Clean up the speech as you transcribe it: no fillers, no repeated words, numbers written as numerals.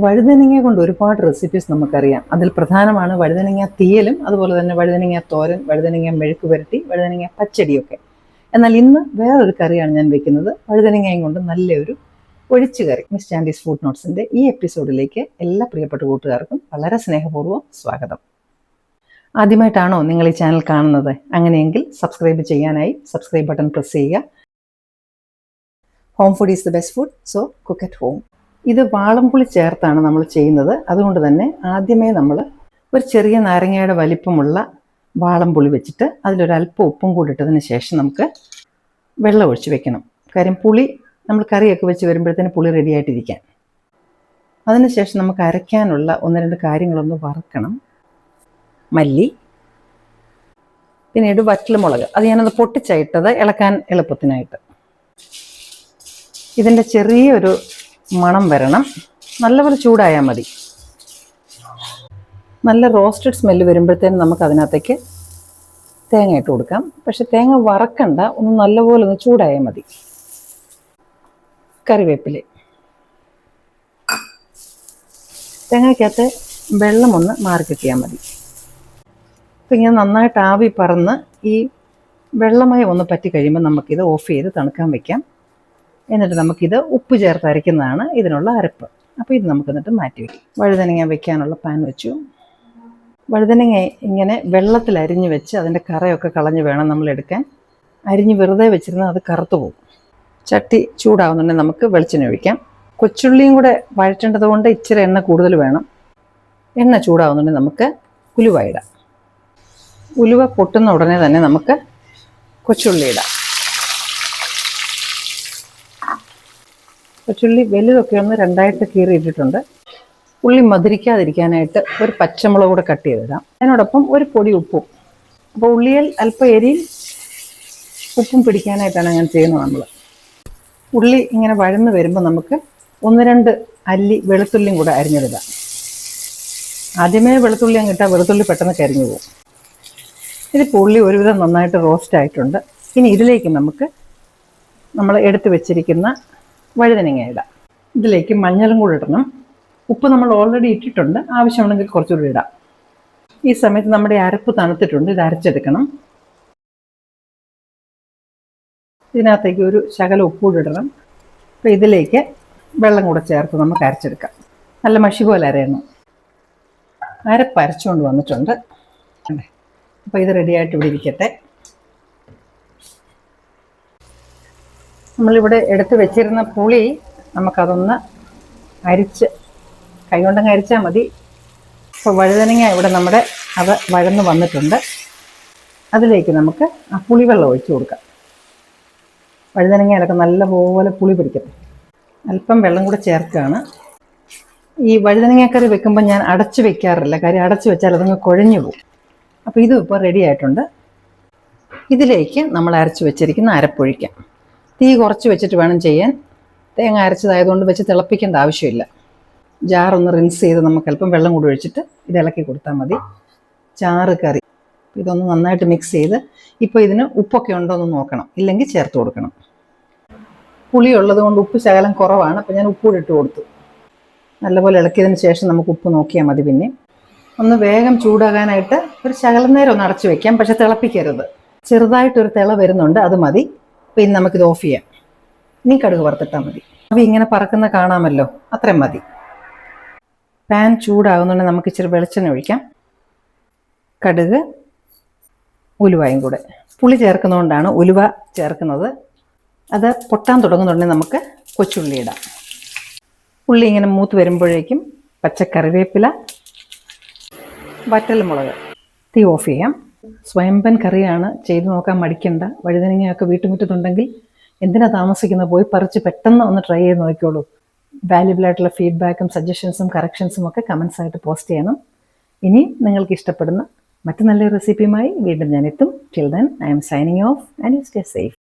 വഴുതനങ്ങ കൊണ്ട് ഒരുപാട് റെസിപ്പീസ് നമുക്കറിയാം. അതിൽ പ്രധാനമാണ് വഴുതനങ്ങ തീയലും, അതുപോലെ തന്നെ വഴുതനങ്ങ തോരൻ, വഴുതനങ്ങ മെഴുക്ക് പുരട്ടി, വഴുതനങ്ങ പച്ചടിയൊക്കെ. എന്നാൽ ഇന്ന് വേറൊരു കറിയാണ് ഞാൻ വെക്കുന്നത്. വഴുതനങ്ങയും കൊണ്ട് നല്ലൊരു ഒഴിച്ചു കറി. മിസ് ചാൻഡീസ് ഫുഡ് നോട്ട്സിൻ്റെ ഈ എപ്പിസോഡിലേക്ക് എല്ലാ പ്രിയപ്പെട്ട കൂട്ടുകാർക്കും വളരെ സ്നേഹപൂർവ്വം സ്വാഗതം. ആദ്യമായിട്ടാണോ നിങ്ങൾ ഈ ചാനൽ കാണുന്നത്? അങ്ങനെയെങ്കിൽ സബ്സ്ക്രൈബ് ചെയ്യാനായി സബ്സ്ക്രൈബ് ബട്ടൺ പ്രസ് ചെയ്യുക. Home food is the best food, so cook at home. ഇത് വാളംപുളി ചേർത്താണ് നമ്മൾ ചെയ്യുന്നത്. അതുകൊണ്ട് തന്നെ ആദ്യമേ നമ്മൾ ഒരു ചെറിയ നാരങ്ങയുടെ വലിപ്പമുള്ള വാളംപുളി വെച്ചിട്ട് അതിലൊരല്പം ഉപ്പും കൂടി ഇട്ടതിന് ശേഷം നമുക്ക് വെള്ളം ഒഴിച്ച് വെക്കണം. കാര്യം പുളി നമ്മൾ കറിയൊക്കെ വെച്ച് വരുമ്പോഴത്തേന് പുളി റെഡി ആയിട്ടിരിക്കാൻ. അതിനുശേഷം നമുക്ക് അരയ്ക്കാനുള്ള ഒന്ന് രണ്ട് കാര്യങ്ങളൊന്ന് വറുക്കണം. മല്ലി, പിന്നീട് വറ്റൽമുളക്. അത് ഞാനൊന്ന് പൊട്ടിച്ചിട്ടത് ഇളക്കാൻ എളുപ്പത്തിനായിട്ട്. ഇതിൻ്റെ ചെറിയൊരു മണം വരണം. നല്ലപോലെ ചൂടായാൽ മതി. നല്ല റോസ്റ്റഡ് സ്മെല്ല് വരുമ്പോഴത്തേനും നമുക്ക് അതിനകത്തേക്ക് തേങ്ങ ഇട്ട് കൊടുക്കാം. പക്ഷെ തേങ്ങ വറക്കണ്ട, ഒന്ന് നല്ലപോലെ ഒന്ന് ചൂടായാൽ മതി. കറിവേപ്പില, തേങ്ങയ്ക്കകത്ത് വെള്ളമൊന്ന് മാറി കിട്ടിയാൽ മതി. അപ്പം ഇങ്ങനെ നന്നായിട്ട് ആവി പറന്ന് ഈ വെള്ളമയം ഒന്ന് പറ്റി കഴിയുമ്പോൾ നമുക്കിത് ഓഫ് ചെയ്ത് തണുക്കാൻ വയ്ക്കാം. എന്നിട്ട് നമുക്കിത് ഉപ്പ് ചേർത്ത് അരയ്ക്കുന്നതാണ് ഇതിനുള്ള അരപ്പ്. അപ്പോൾ ഇത് നമുക്ക് എന്നിട്ട് മാറ്റി വയ്ക്കും. വഴുതനങ്ങ വെക്കാനുള്ള പാൻ വെച്ചു. വഴുതനങ്ങ ഇങ്ങനെ വെള്ളത്തിൽ അരിഞ്ഞ് വെച്ച് അതിൻ്റെ കറയൊക്കെ കളഞ്ഞ് വേണം നമ്മൾ എടുക്കാൻ. അരിഞ്ഞ് വെറുതെ വെച്ചിരുന്നാൽ അത് കറുത്തു പോകും. ചട്ടി ചൂടാവുന്നുണ്ടെങ്കിൽ നമുക്ക് വെളിച്ചെണ്ണ ഒഴിക്കാം. കൊച്ചുള്ളിയും കൂടെ വഴറ്റേണ്ടത് കൊണ്ട് ഇച്ചിരി എണ്ണ കൂടുതൽ വേണം. എണ്ണ ചൂടാവുന്നുണ്ടെങ്കിൽ നമുക്ക് ഉലുവ ഇടാം. ഉലുവ പൊട്ടുന്ന ഉടനെ തന്നെ നമുക്ക് കൊച്ചുള്ളി ഇടാം. കൊച്ചുള്ളി വലുതൊക്കെ ഒന്ന് രണ്ടായിട്ട് കീറിയിട്ടിട്ടുണ്ട്. ഉള്ളി മധുരിക്കാതിരിക്കാനായിട്ട് ഒരു പച്ചമുളക് കൂടെ കട്ട് ചെയ്തിടാം. അതിനോടൊപ്പം ഒരു പൊടി ഉപ്പും. അപ്പോൾ ഉള്ളിയിൽ അല്പം എരിയും ഉപ്പും പിടിക്കാനായിട്ടാണ് ഞാൻ ചെയ്യുന്നത്. നമ്മൾ ഉള്ളി ഇങ്ങനെ വഴന്ന് വരുമ്പോൾ നമുക്ക് ഒന്ന് രണ്ട് അല്ലി വെളുത്തുള്ളിയും കൂടെ അരിഞ്ഞിടാം. ആദ്യമേ വെളുത്തുള്ളി അങ്ങിട്ടാൽ വെളുത്തുള്ളി പെട്ടെന്ന് കരിഞ്ഞു പോകും. ഇതിപ്പോൾ ഉള്ളി ഒരുവിധം നന്നായിട്ട് റോസ്റ്റ് ആയിട്ടുണ്ട്. ഇനി ഇതിലേക്ക് നമുക്ക് നമ്മൾ എടുത്തു വെച്ചിരിക്കുന്ന വഴുതനങ്ങ ഇടാം. ഇതിലേക്ക് മഞ്ഞളും കൂടി ഇടണം. ഉപ്പ് നമ്മൾ ഓൾറെഡി ഇട്ടിട്ടുണ്ട്. ആവശ്യമുണ്ടെങ്കിൽ കുറച്ചുകൂടി ഇടാം. ഈ സമയത്ത് നമ്മുടെ അരപ്പ് തണുത്തിട്ടുണ്ട്. ഇത് അരച്ചെടുക്കണം. ഇതിനകത്തേക്ക് ഒരു ശകലം ഉപ്പൂടി ഇടണം. അപ്പോൾ ഇതിലേക്ക് വെള്ളം കൂടെ ചേർത്ത് നമുക്ക് അരച്ചെടുക്കാം. നല്ല മഷി പോലെ അരയണം. അരപ്പ് അരച്ചുകൊണ്ട് വന്നിട്ടുണ്ട്. അപ്പോൾ ഇത് റെഡിയായിട്ട് ഇവിടെ ഇരിക്കട്ടെ. നമ്മളിവിടെ എടുത്ത് വെച്ചിരുന്ന പുളി നമുക്കതൊന്ന് അരിച്ച് കൈകൊണ്ടങ്ങ് അരിച്ചാൽ മതി. ഇപ്പോൾ വഴുതനങ്ങ ഇവിടെ നമ്മുടെ അത് വഴന്ന് വന്നിട്ടുണ്ട്. അതിലേക്ക് നമുക്ക് ആ പുളിവെള്ളം ഒഴിച്ച് കൊടുക്കാം. വഴുതനങ്ങയിലൊക്കെ നല്ലപോലെ പുളി പിടിക്കട്ടെ. അല്പം വെള്ളം കൂടെ ചേർക്കുകയാണ്. ഈ വഴുതനങ്ങക്കറി വെക്കുമ്പോൾ ഞാൻ അടച്ച് വെക്കാറില്ല. കാര്യം അടച്ച് വെച്ചാൽ അതങ്ങ് കുഴഞ്ഞു പോകും. അപ്പോൾ ഇതും ഇപ്പോൾ റെഡി ആയിട്ടുണ്ട്. ഇതിലേക്ക് നമ്മൾ അരച്ച് വെച്ചിരിക്കുന്ന അരപ്പൊഴിക്കാം. തീ കുറച്ച് വെച്ചിട്ട് വേണം ചെയ്യാൻ. തേങ്ങ അരച്ചതായതുകൊണ്ട് വെച്ച് തിളപ്പിക്കേണ്ട ആവശ്യമില്ല. ജാറൊന്ന് റിൻസ് ചെയ്ത് നമുക്ക് അല്പം വെള്ളം കൂടി ഒഴിച്ചിട്ട് ഇത് ഇളക്കി കൊടുത്താൽ മതി. ചാറ് കറി ഇതൊന്ന് നന്നായിട്ട് മിക്സ് ചെയ്ത് ഇപ്പോൾ ഇതിന് ഉപ്പൊക്കെ ഉണ്ടോ എന്ന് നോക്കണം. ഇല്ലെങ്കിൽ ചേർത്ത് കൊടുക്കണം. പുളി ഉള്ളത് കൊണ്ട് ഉപ്പ് ശകലം കുറവാണ്. അപ്പോൾ ഞാൻ ഉപ്പ് കൂടി ഇട്ട് കൊടുത്തു. നല്ലപോലെ ഇളക്കിയതിന് ശേഷം നമുക്ക് ഉപ്പ് നോക്കിയാൽ മതി. പിന്നെ ഒന്ന് വേഗം ചൂടാകാനായിട്ട് ഒരു ശകലം നേരം ഒന്ന് അടച്ചു വെക്കാം. പക്ഷെ തിളപ്പിക്കരുത്. ചെറുതായിട്ടൊരു തിള വരുന്നുണ്ട്, അത് മതി. അപ്പോൾ ഇനി നമുക്കിത് ഓഫ് ചെയ്യാം. ഇനി കടുക് വറുത്തിട്ടാൽ മതി. അവ ഇങ്ങനെ പറക്കുന്ന കാണാമല്ലോ, അത്രയും മതി. പാൻ ചൂടാകുന്നുണ്ടെങ്കിൽ നമുക്ക് ഇച്ചിരി വെളിച്ചെണ്ണ ഒഴിക്കാം. കടുക്, ഉലുവയും കൂടെ. പുളി ചേർക്കുന്നതുകൊണ്ടാണ് ഉലുവ ചേർക്കുന്നത്. അത് പൊട്ടാൻ തുടങ്ങുന്നുണ്ടെങ്കിൽ നമുക്ക് കൊച്ചുള്ളി ഇടാം. ഉള്ളി ഇങ്ങനെ മൂത്ത് വരുമ്പോഴേക്കും പച്ചക്കറിവേപ്പില, വറ്റൽമുളക്. തീ ഓഫ് ചെയ്യാം. സ്വയംപൻ കറിയാണ്, ചെയ്തു നോക്കാൻ മടിക്കണ്ട. വഴുതനങ്ങയൊക്കെ വീട്ടുമുറ്റത്തുണ്ടെങ്കിൽ എന്തിനാ താമസിക്കുന്നത്? പോയി പറിച്ച് പെട്ടെന്ന് ഒന്ന് ട്രൈ ചെയ്ത് നോക്കിക്കോളൂ. വാല്യുബിൾ ആയിട്ടുള്ള ഫീഡ്ബാക്കും സജഷൻസും കറക്ഷൻസും ഒക്കെ കമൻസ് ആയിട്ട് പോസ്റ്റ് ചെയ്യണം. ഇനി നിങ്ങൾക്ക് ഇഷ്ടപ്പെടുന്ന മറ്റു നല്ല റെസിപ്പിയുമായി വീണ്ടും ഞാൻ എത്തും. Till then I M signing off and you stay safe.